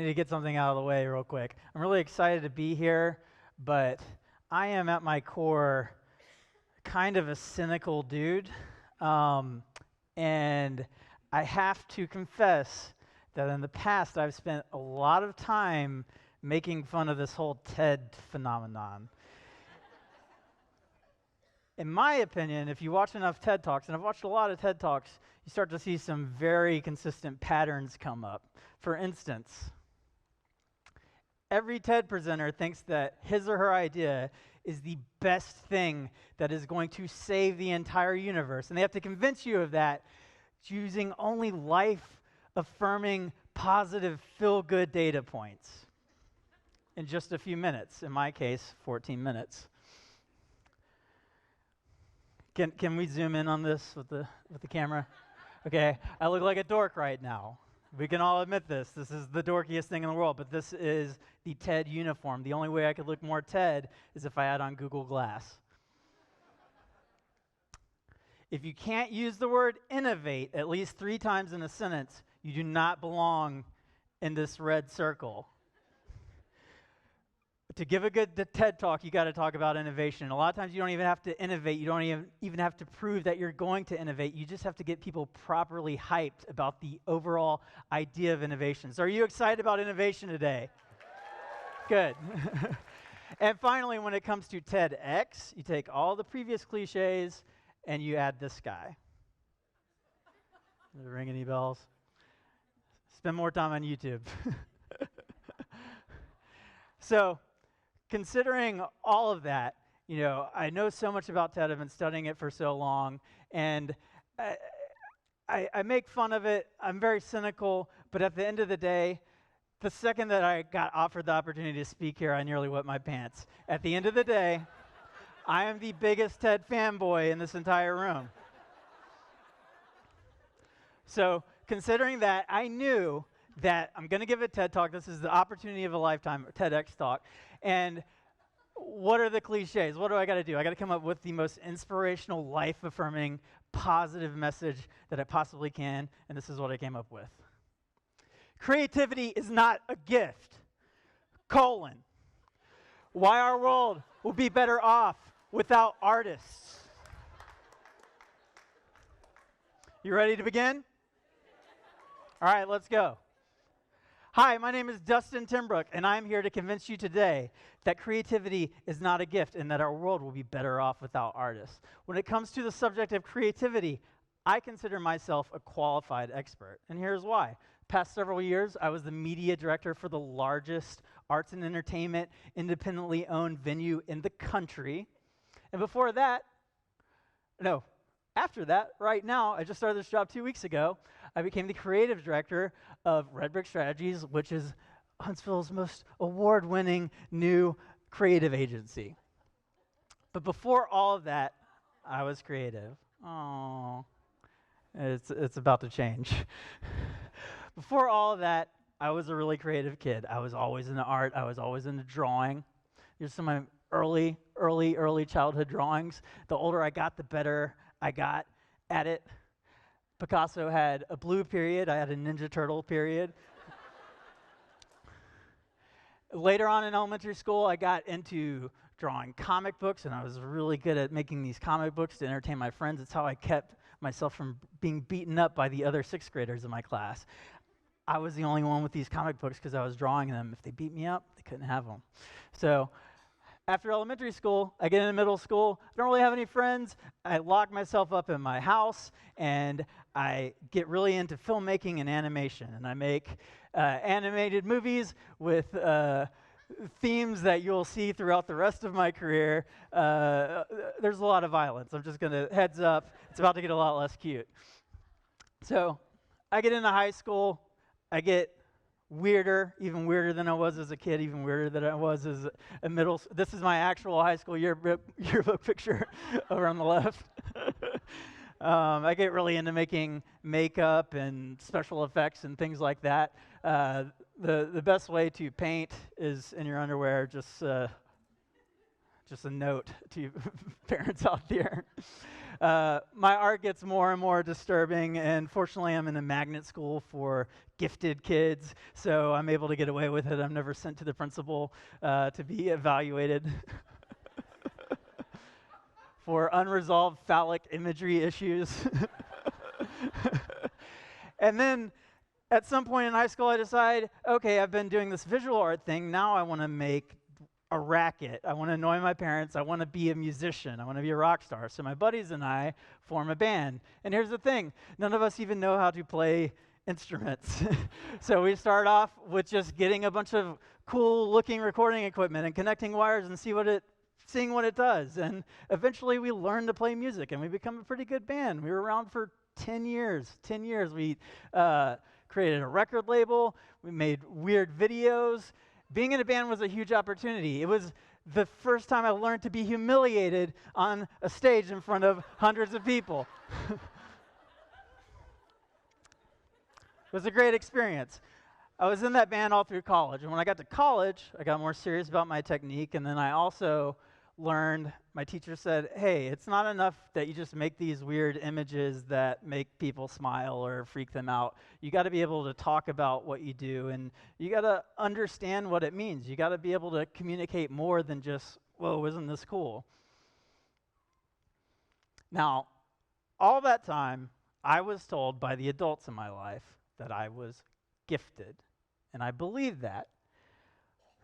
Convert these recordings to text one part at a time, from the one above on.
need to get something out of the way real quick. I'm really excited to be here, but I am at my core kind of a cynical dude. And I have to confess that in the past I've spent a lot of time making fun of this whole TED phenomenon. In my opinion, if you watch enough TED Talks, and I've watched a lot of TED Talks, you start to see some very consistent patterns come up. For instance, every TED presenter thinks that his or her idea is the best thing that is going to save the entire universe. And they have to convince you of that using only life-affirming, positive, feel-good data points in just a few minutes. In my case, 14 minutes. Can we zoom in on this with the camera? Okay, I look like a dork right now. We can all admit this. This is the dorkiest thing in the world, but this is the TED uniform. The only way I could look more TED is if I had on Google Glass. If you can't use the word innovate at least 3 times in a sentence, you do not belong in this red circle. To give a good TED Talk, you got to talk about innovation. A lot of times you don't even have to innovate. You don't even have to prove that you're going to innovate. You just have to get people properly hyped about the overall idea of innovation. So are you excited about innovation today? Good. And finally, when it comes to TEDx, you take all the previous cliches and you add this guy. Does it ring any bells? Spend more time on YouTube. So, considering all of that, I know so much about TED. I've been studying it for so long, and I make fun of it. I'm very cynical, but at the end of the day, the second that I got offered the opportunity to speak here, I nearly wet my pants. At the end of the day, I am the biggest TED fanboy in this entire room. So, considering that, I knew that I'm going to give a TED Talk. This is the opportunity of a lifetime, TEDx Talk. And what are the cliches? What do I got to do? I got to come up with the most inspirational, life-affirming, positive message that I possibly can, and this is what I came up with. Creativity is not a gift. Why our world will be better off without artists. You ready to begin? All right, let's go. Hi, my name is Dustin Timbrook, and I'm here to convince you today that creativity is not a gift and that our world will be better off without artists. When it comes to the subject of creativity, I consider myself a qualified expert, and here's why. Past several years, I was the media director for the largest arts and entertainment independently owned venue in the country. And after that, right now, I just started this job 2 weeks ago. I became the creative director of Red Brick Strategies, which is Huntsville's most award-winning new creative agency. But before all of that, I was creative. Oh, it's about to change. Before all of that, I was a really creative kid. I was always into art. I was always into drawing. Here's some of my early childhood drawings. The older I got, the better I got at it. Picasso had a blue period. I had a Ninja Turtle period. Later on in elementary school, I got into drawing comic books, and I was really good at making these comic books to entertain my friends. It's how I kept myself from being beaten up by the other 6th graders in my class. I was the only one with these comic books because I was drawing them. If they beat me up, they couldn't have them. So after elementary school, I get into middle school. I don't really have any friends. I lock myself up in my house, and I get really into filmmaking and animation. And I make animated movies with themes that you'll see throughout the rest of my career. There's a lot of violence. I'm just going to, heads up, it's about to get a lot less cute. So I get into high school. I get even weirder than I was as a kid, even weirder than I was as a middle. This is my actual high school yearbook picture over on the left. I get really into making makeup and special effects and things like that. The best way to paint is in your underwear. Just a note to you parents out there. My art gets more and more disturbing, and fortunately I'm in a magnet school for gifted kids, so I'm able to get away with it. I'm never sent to the principal to be evaluated for unresolved phallic imagery issues. And then at some point in high school, I decide, okay, I've been doing this visual art thing. Now I want to make a racket. I want to annoy my parents. I want to be a musician. I want to be a rock star. So my buddies and I form a band. And here's the thing. None of us even know how to play instruments. So we start off with just getting a bunch of cool-looking recording equipment and connecting wires and seeing what it does. And eventually we learn to play music, and we become a pretty good band. We were around for 10 years. 10 years. We created a record label. We made weird videos. Being in a band was a huge opportunity. It was the first time I learned to be humiliated on a stage in front of hundreds of people. It was a great experience. I was in that band all through college, and when I got to college, I got more serious about my technique, and then I also learned, my teacher said, hey, it's not enough that you just make these weird images that make people smile or freak them out. You got to be able to talk about what you do, and you got to understand what it means. You got to be able to communicate more than just, whoa, isn't this cool? Now, all that time, I was told by the adults in my life that I was gifted, and I believed that.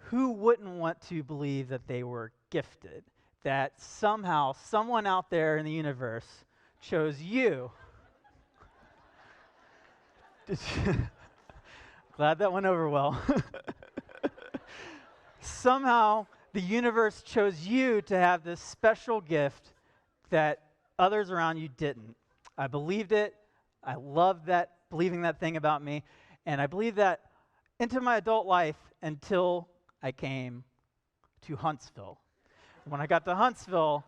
Who wouldn't want to believe that they were gifted? That somehow, someone out there in the universe chose you. Glad that went over well. Somehow, the universe chose you to have this special gift that others around you didn't. I believed it. I loved that, believing that thing about me. And I believed that into my adult life until I came to Huntsville. When I got to Huntsville,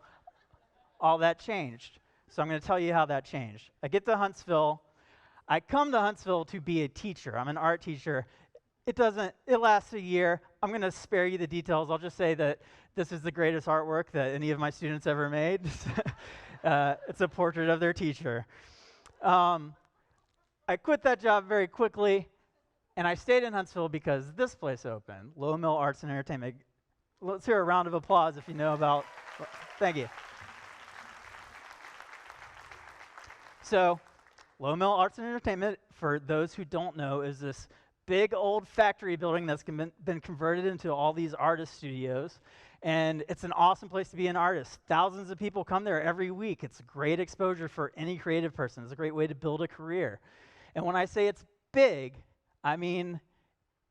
all that changed. So I'm going to tell you how that changed. I get to Huntsville. I come to Huntsville to be a teacher. I'm an art teacher. It lasts a year. I'm going to spare you the details. I'll just say that this is the greatest artwork that any of my students ever made. It's a portrait of their teacher. I quit that job very quickly, and I stayed in Huntsville because this place opened, Lowe Mill ARTS Entertainment. Let's hear a round of applause if you know about. Thank you. So, Lowe Mill ARTS Entertainment, for those who don't know, is this big old factory building that's been converted into all these artist studios. And it's an awesome place to be an artist. Thousands of people come there every week. It's great exposure for any creative person. It's a great way to build a career. And when I say it's big, I mean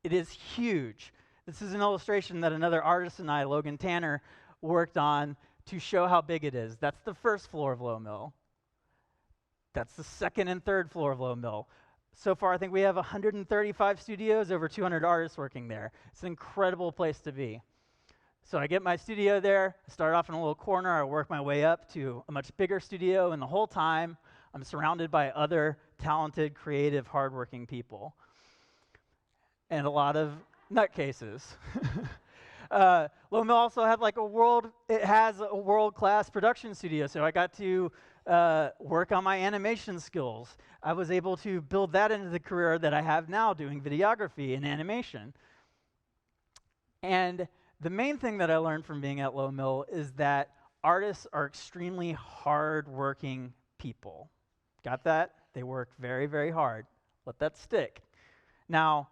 it is huge. This is an illustration that another artist and I, Logan Tanner, worked on to show how big it is. That's the first floor of Lowe Mill. That's the second and third floor of Lowe Mill. So far, I think we have 135 studios, over 200 artists working there. It's an incredible place to be. So I get my studio there, I start off in a little corner, I work my way up to a much bigger studio, and the whole time, I'm surrounded by other talented, creative, hardworking people. And a lot of nutcases. Lowe Mill also had it has a world-class production studio, so I got to work on my animation skills. I was able to build that into the career that I have now, doing videography and animation. And the main thing that I learned from being at Lowe Mill is that artists are extremely hard-working people. Got that? They work very, very hard. Let that stick. Now,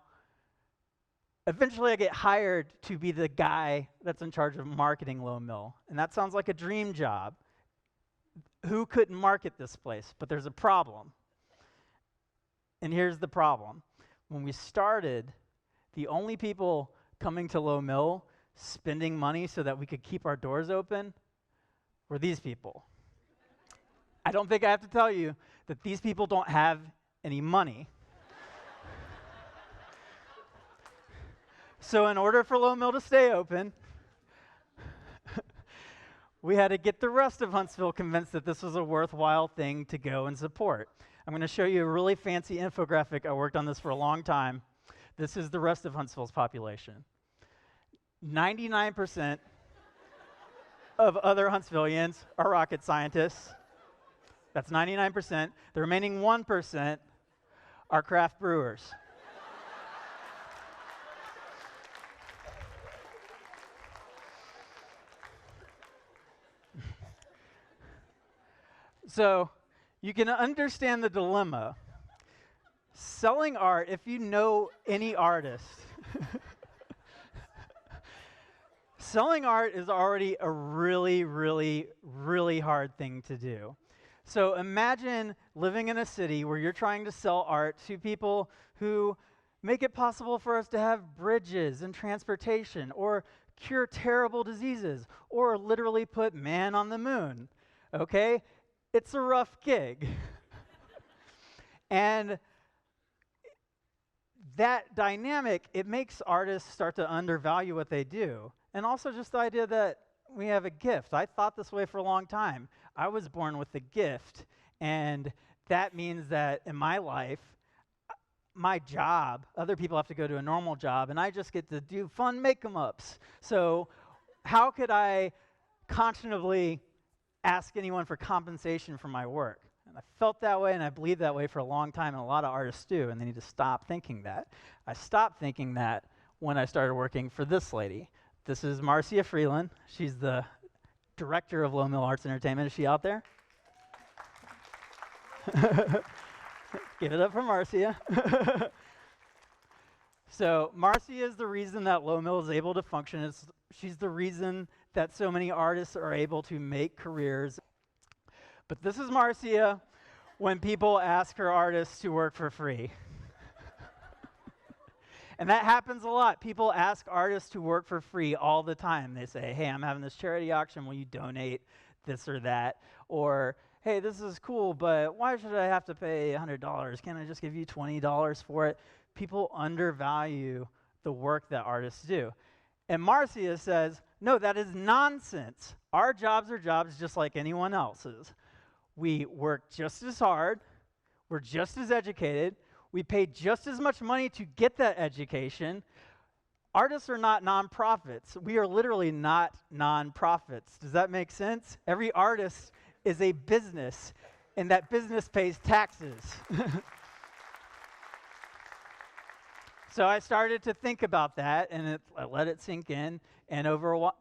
eventually I get hired to be the guy that's in charge of marketing Lowe Mill, and that sounds like a dream job. Who couldn't market this place? But there's a problem. And here's the problem. When we started, the only people coming to Lowe Mill spending money so that we could keep our doors open were these people. I don't think I have to tell you that these people don't have any money. So in order for Lowe Mill to stay open, we had to get the rest of Huntsville convinced that this was a worthwhile thing to go and support. I'm going to show you a really fancy infographic. I worked on this for a long time. This is the rest of Huntsville's population. 99% of other Huntsvillians are rocket scientists. That's 99%. The remaining 1% are craft brewers. So you can understand the dilemma. Selling art, if you know any artist, selling art is already a really, really, really hard thing to do. So imagine living in a city where you're trying to sell art to people who make it possible for us to have bridges and transportation, or cure terrible diseases, or literally put man on the moon. Okay? It's a rough gig. And that dynamic, it makes artists start to undervalue what they do. And also just the idea that we have a gift. I thought this way for a long time. I was born with a gift, and that means that in my life, my job, other people have to go to a normal job, and I just get to do fun make-em-ups. So how could I conscionably ask anyone for compensation for my work? And I felt that way, and I believed that way for a long time, and a lot of artists do, and they need to stop thinking that. I stopped thinking that when I started working for this lady. This is Marcia Freeland. She's the director of Lowe Mill ARTS Entertainment. Is she out there? Give it up for Marcia. So Marcia is the reason that Lowe Mill is able to function. She's the reason that so many artists are able to make careers. But this is Marcia when people ask her artists to work for free. And that happens a lot. People ask artists to work for free all the time. They say, hey, I'm having this charity auction. Will you donate this or that? Or, hey, this is cool, but why should I have to pay $100? Can't I just give you $20 for it? People undervalue the work that artists do. And Marcia says, no, that is nonsense. Our jobs are jobs just like anyone else's. We work just as hard. We're just as educated. We pay just as much money to get that education. Artists are not nonprofits. We are literally not nonprofits. Does that make sense? Every artist is a business, and that business pays taxes. So I started to think about that, and I let it sink in, and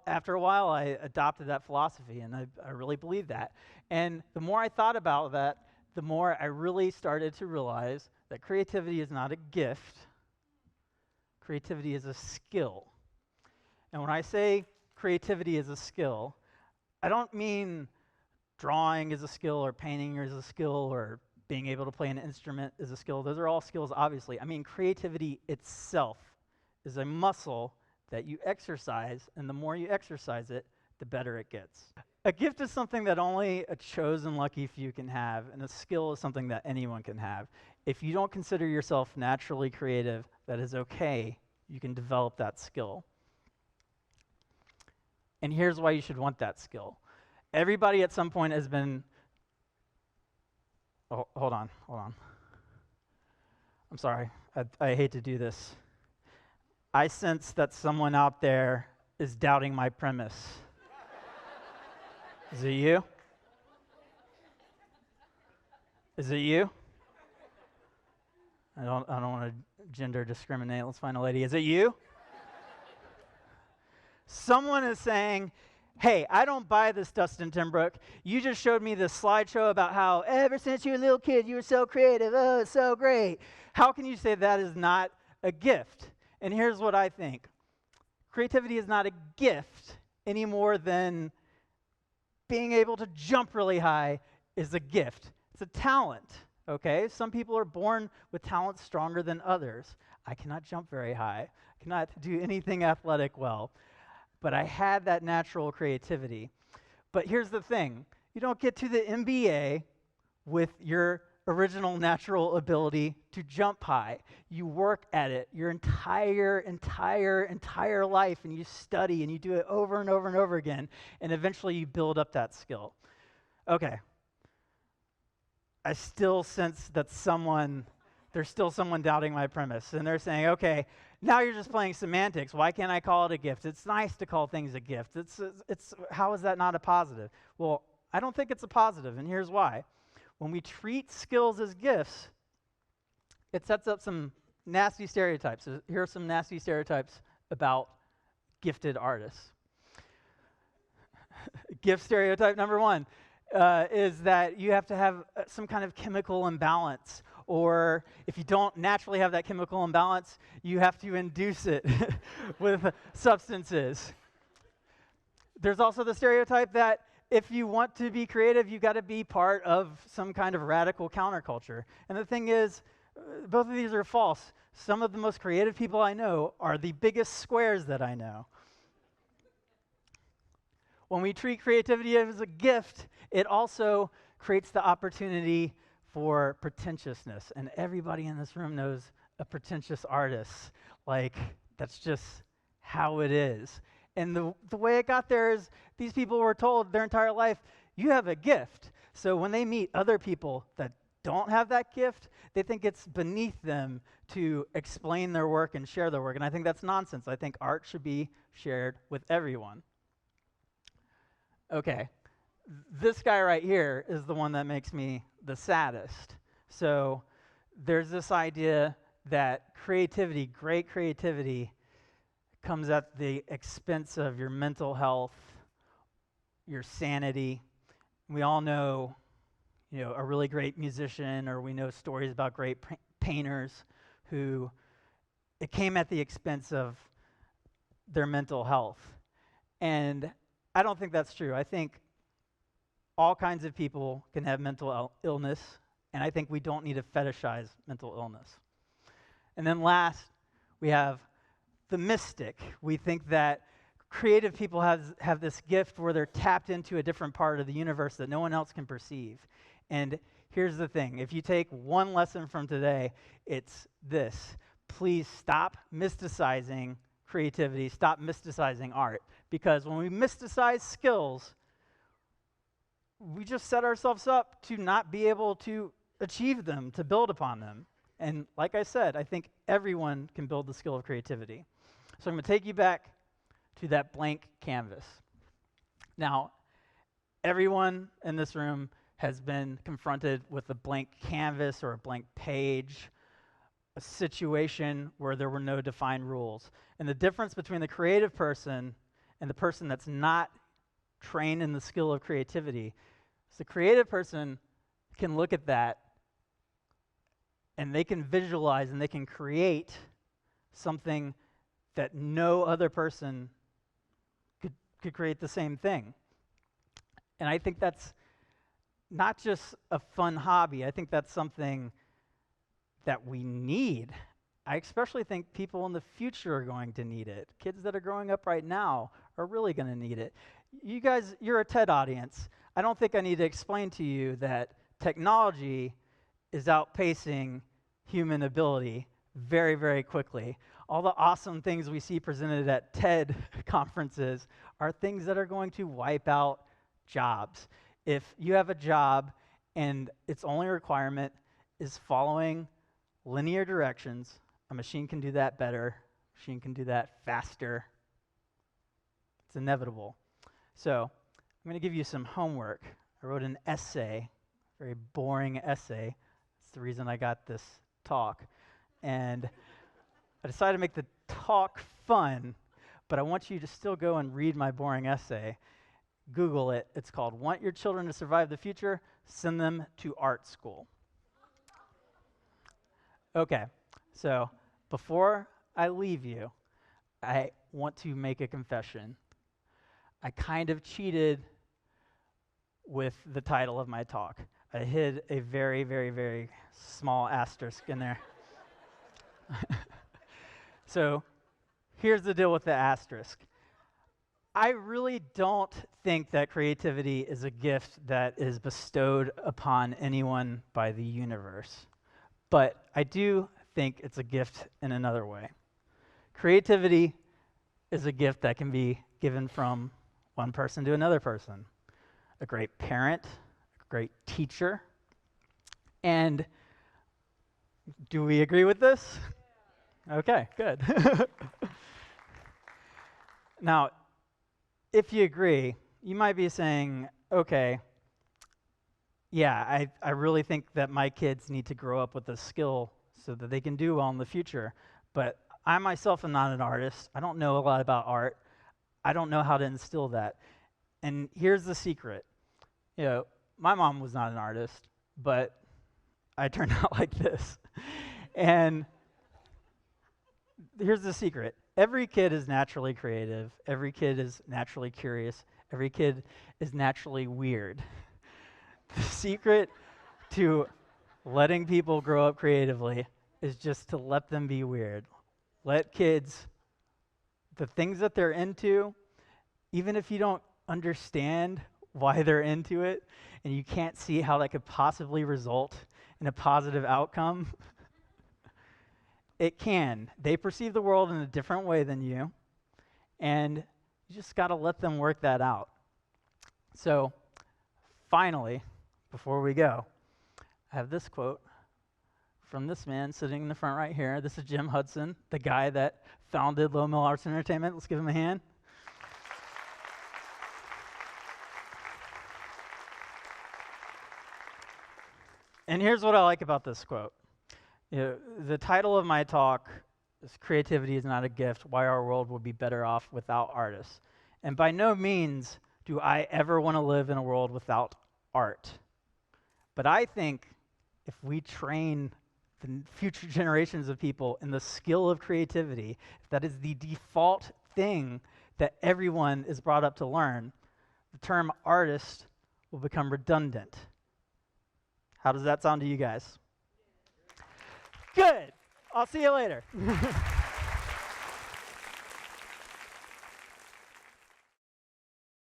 after a while, I adopted that philosophy, and I really believe that. And the more I thought about that, the more I really started to realize that creativity is not a gift. Creativity is a skill. And when I say creativity is a skill, I don't mean drawing is a skill, or painting is a skill, or being able to play an instrument is a skill. Those are all skills, obviously. I mean, creativity itself is a muscle that you exercise, and the more you exercise it, the better it gets. A gift is something that only a chosen lucky few can have, and a skill is something that anyone can have. If you don't consider yourself naturally creative, that is okay. You can develop that skill. And here's why you should want that skill. Everybody at some point has been... Oh, hold on. I'm sorry. I hate to do this. I sense that someone out there is doubting my premise. Is it you? Is it you? I don't want to gender discriminate. Let's find a lady. Is it you? Someone is saying, hey, I don't buy this, Dustin Timbrook. You just showed me this slideshow about how ever since you were a little kid, you were so creative. Oh, it's so great. How can you say that is not a gift? And here's what I think. Creativity is not a gift any more than being able to jump really high is a gift. It's a talent, okay? Some people are born with talents stronger than others. I cannot jump very high. I cannot do anything athletic well. But I had that natural creativity. But here's the thing. You don't get to the MBA with your original natural ability to jump high. You work at it your entire life, and you study, and you do it over and over and over again, and eventually you build up that skill. Okay. I still sense that there's still someone doubting my premise, and they're saying, okay, now you're just playing semantics. Why can't I call it a gift? It's nice to call things a gift. How is that not a positive? Well, I don't think it's a positive, and here's why. when we treat skills as gifts, it sets up some nasty stereotypes. So here are some nasty stereotypes about gifted artists. Gift stereotype number one is that you have to have some kind of chemical imbalance, or if you don't naturally have that chemical imbalance, you have to induce it with substances. There's also the stereotype that if you want to be creative, you've got to be part of some kind of radical counterculture. And the thing is, both of these are false. Some of the most creative people I know are the biggest squares that I know. When we treat creativity as a gift, it also creates the opportunity for pretentiousness. And everybody in this room knows a pretentious artist. Like, that's just how it is. And the way it got there is these people were told their entire life, you have a gift. So when they meet other people that don't have that gift, they think it's beneath them to explain their work and share their work. And I think that's nonsense. I think art should be shared with everyone. Okay, this guy right here is the one that makes me the saddest. So there's this idea that creativity, great creativity, comes at the expense of your mental health, your sanity. We all know, a really great musician, or we know stories about great painters who it came at the expense of their mental health. And I don't think that's true. I think all kinds of people can have mental illness, and I think we don't need to fetishize mental illness. And then last, we have the mystic. We think that creative people have this gift where they're tapped into a different part of the universe that no one else can perceive. And here's the thing. If you take one lesson from today, it's this. Please stop mysticizing creativity. Stop mysticizing art. Because when we mysticize skills, we just set ourselves up to not be able to achieve them, to build upon them. And like I said, I think everyone can build the skill of creativity. So I'm going to take you back to that blank canvas. Now, everyone in this room has been confronted with a blank canvas or a blank page, a situation where there were no defined rules. And the difference between the creative person and the person that's not trained in the skill of creativity is the creative person can look at that and they can visualize and they can create something that no other person could create the same thing. And I think that's not just a fun hobby. I think that's something that we need. I especially think people in the future are going to need it. Kids that are growing up right now are really going to need it. You guys, you're a TED audience. I don't think I need to explain to you that technology is outpacing human ability very, very quickly. All the awesome things we see presented at TED conferences are things that are going to wipe out jobs. If you have a job and its only requirement is following linear directions, a machine can do that better, a machine can do that faster. It's inevitable. So I'm going to give you some homework. I wrote an essay, a very boring essay. That's the reason I got this talk. And I decided to make the talk fun, but I want you to still go and read my boring essay. Google it. It's called Want Your Children to Survive the Future? Send Them to Art School. Okay, so before I leave you, I want to make a confession. I kind of cheated with the title of my talk. I hid a very, very, very small asterisk in there. So here's the deal with the asterisk. I really don't think that creativity is a gift that is bestowed upon anyone by the universe. But I do think it's a gift in another way. Creativity is a gift that can be given from one person to another person. A great parent, a great teacher. And do we agree with this? Okay, good. Now, if you agree, you might be saying, okay, yeah, I really think that my kids need to grow up with a skill so that they can do well in the future. But I myself am not an artist. I don't know a lot about art. I don't know how to instill that. And here's the secret. You know, my mom was not an artist, but I turned out like this. And here's the secret. Every kid is naturally creative. Every kid is naturally curious. Every kid is naturally weird. The secret to letting people grow up creatively is just to let them be weird. Let kids, the things that they're into, even if you don't understand why they're into it and you can't see how that could possibly result in a positive outcome, it can. They perceive the world in a different way than you, and you just got to let them work that out. So, finally, before we go, I have this quote from this man sitting in the front right here. This is Jim Hudson, the guy that founded Lowe Mill ARTS Entertainment. Let's give him a hand. And here's what I like about this quote. You know, the title of my talk is Creativity is Not a Gift, Why Our World Would Be Better Off Without Artists. And by no means do I ever want to live in a world without art. But I think if we train the future generations of people in the skill of creativity, if that is the default thing that everyone is brought up to learn, the term artist will become redundant. How does that sound to you guys? Good. I'll see you later.